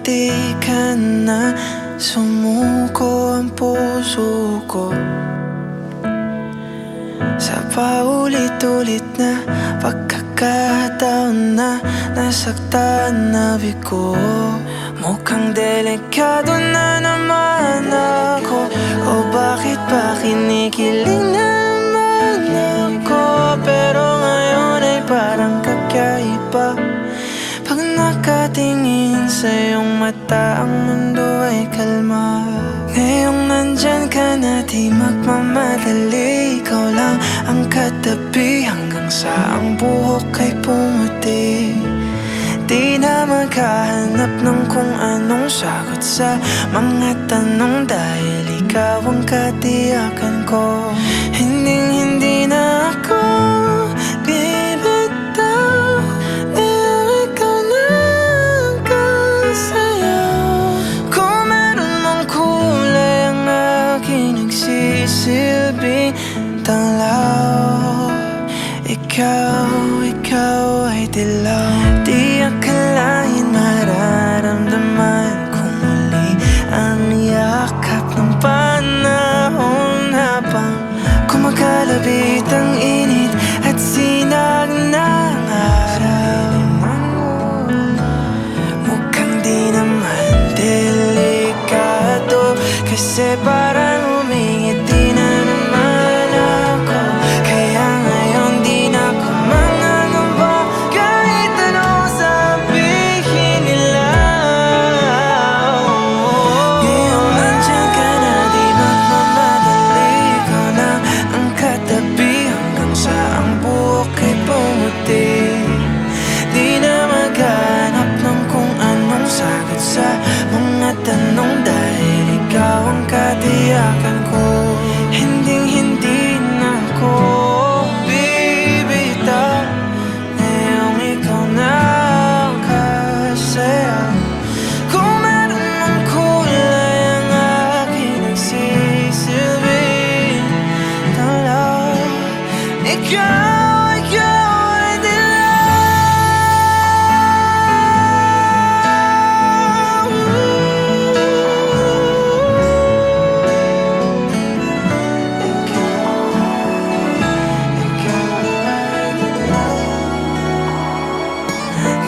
di ka na sumuko ang puso ko sa paulit-ulit na pagkakataon na nasaktan na bigo. Mukhang delikado na naman ako, o bakit ba kinikilig naman ako? Pero ngayon ay parang kakaiba. Pag nakatingin sa iyong mata, ang mundo ay kalma. Ngayong nandyan ka na, di magmamadali. Ikaw lang ang katabi hanggang sa ang buhok ay pumuti. Di na maghahanap ng kung anong sagot sa mga tanong, dahil ikaw ang katiyakan ko. Hindi na ako bibitaw, dahil ikaw na ang kasayaw. Kung meron mang kulay ang aking nagsisilbing tanglaw, ikaw ay dilaw. Di akalain mararamdaman ko muli ang yakap ng panahon, habang kumakalabit ang init at sinag ng araw. Mukhang di naman delikado, kasi parang umingiti na naman ako. Kaya ngayon di na ako mangangamba, kahit anong sabihin nila. Ngayong nandyan ka na, di magmamadali. Ikaw na ang katabi hanggang sa ang buhok ay pumuti. Di na maghanap ng kung anong sagot sa mga tanong, dahil ikaw ang katiyakan ko. Hindi na ako bibitaw, ngayong ikaw na ang kasayaw. Kung meron mang kulay ang aking nagsisilbing tanglaw, ikaw ay dilaw.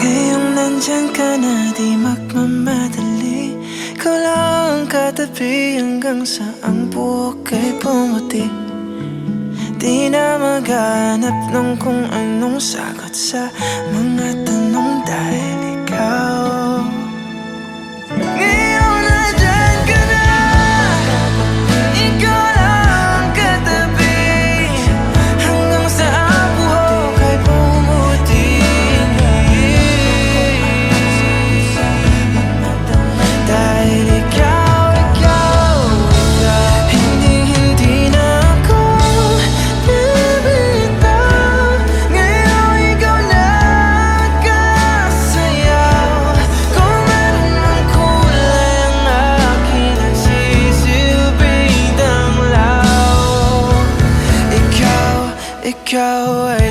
Ngayong nandyan ka na, di magmamadali. Ikaw lang ang katabi hanggang sa ang buhok ay pumuti. Di na maghanap ng kung anong sagot sa mga tanong, dahil ikaw. Ngayong nandyan ka na, ikaw lang ang katabi hanggang sa ang buhok ay pumuti. Dahil ikaw, hindi na ako bibitaw, ngayong ikaw na ang kasayaw. Kung meron mang kulay ang aking nagsisilbing tanglaw, ikaw ay